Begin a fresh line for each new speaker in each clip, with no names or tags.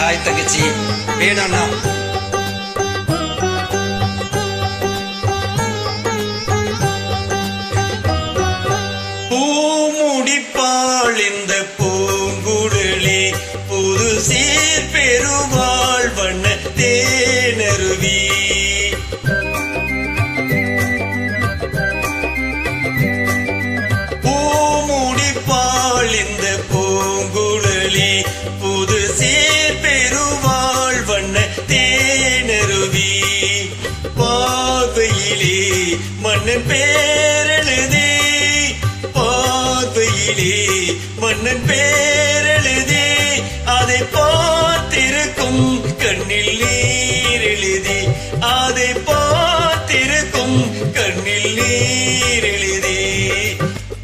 Hi தங்கச்சி வேணும்னா
பூமுடிப்பாள் இந்த பூங்குழலி புது சீர் பெருவாள் வண்ண தேனருவி பூமுடிப்பாள் இந்த பூங்குழலி புது சீர் பெருவாள் வண்ண தேனருவி பார்வையிலே மன்னன் பேரெழுதி மன்னன் பேரெழுதி அதை பார்த்திருக்கும் கண்ணில் நீர் எழுதி அதை பார்த்திருக்கும் கண்ணில் நீர் எழுதி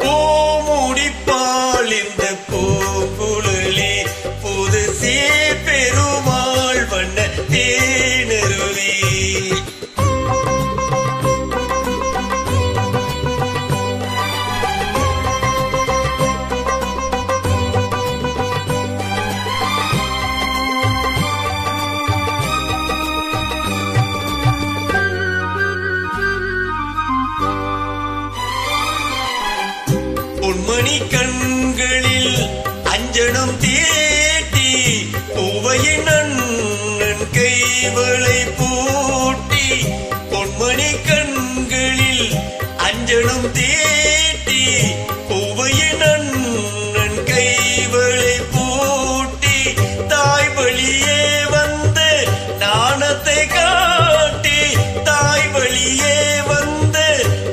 பூமுடிப்பாள் இந்த பூங்குழலி புது சீர் பெருவாள் வண்ண தேனருவி பொன்மணி கண்களில் அஞ்சனம் தீட்டி பூவையின் அண்ணன் கைவளை பூட்டி பொன்மணி கண்களில் அஞ்சனம் தீட்டி பூவையின் அண்ணன் கைவளை பூட்டி தாய் வழியே வந்த நாணத்தை காட்டி தாய் வழியே வந்த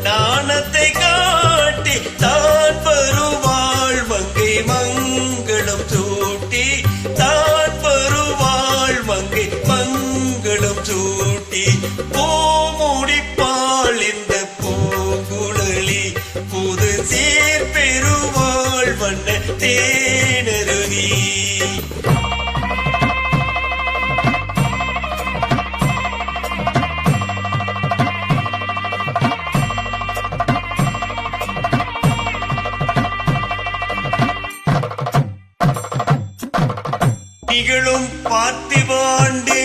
நாணத்தை காட்டி தான் வருவாள் மங்கை மங்களம் சூட்டி தான் வருவாள் மங்கை மங்களம் சூட்டி பூமுடிப்பாள் இந்த பூங்குழலி புது சீர் பெருவாள் வண்ண தேனருவி நிகழும் பார்த்திபாண்டு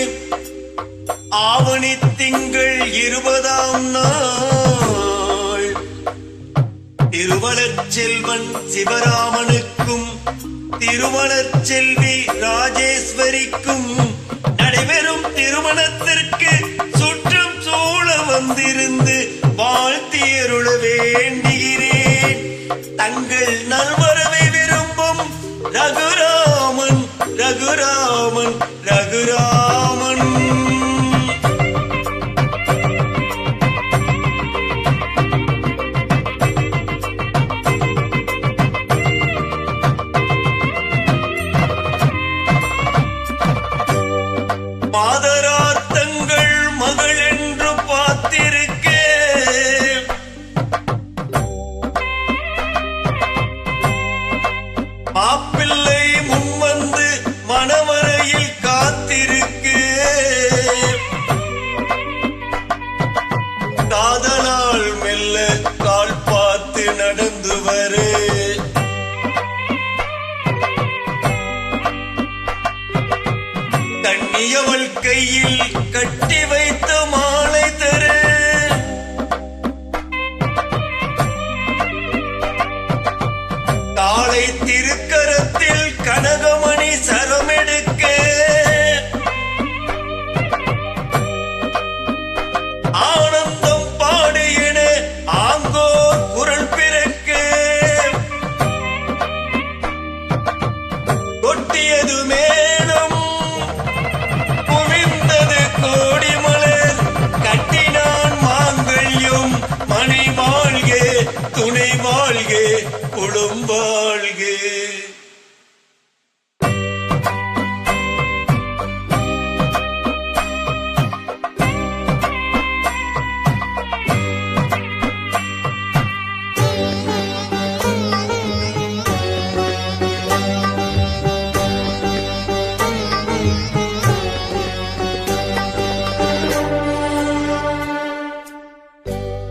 ஆவணி திங்கள் 20ஆம் நாள் திருவளர் செல்வன் சிவராமனுக்கும் திருவளர் செல்வி ராஜேஸ்வரிக்கும் நடைபெறும் திருமணத்திற்கு சுற்றம் சூழ வந்திருந்து வாழ்த்தியருள வேண்டுகிறேன். தங்கள் நல்வரவை விரும்பும் ரகுராமன் ரகுராமன் ரகுராமன். மாதரார் தங்கள் மகள் என்று பார்த்திருக்க மாப்பிள்ளை முன்வந்து மணவரையில் காத்திருக்கு. காதலால் மெல்ல கால் பார்த்து நடந்து வரு. கண்ணியவள் கையில் கட்டி வைத்த மாலை தரு. காலை திருக்கரத்தில் கனகமணி சரமெடுக்க ஆனந்தம் பாடு என ஆங்கோர் குரல் பிறக்க கொட்டியது மேலும் குவிந்தது கோடி மலர். கட்டினான் மாங்கல்யம் மணி வாழ்க துணை வாழ்க குடும் வாழ்க.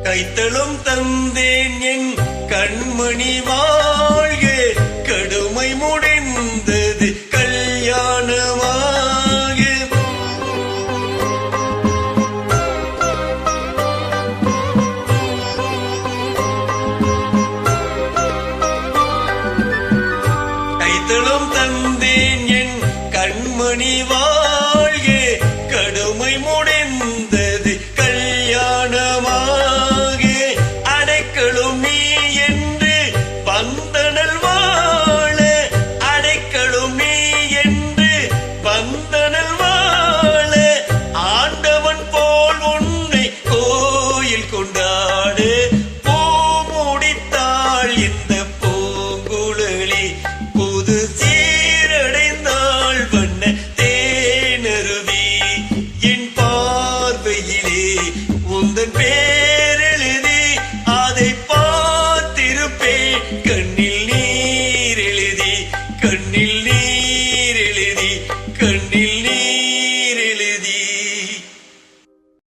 கைத்தளும் தந்தேன் என் கண்மணி வாழ்க. கடுமை முடிந்தது கல்யாணமாக கண்மணி வா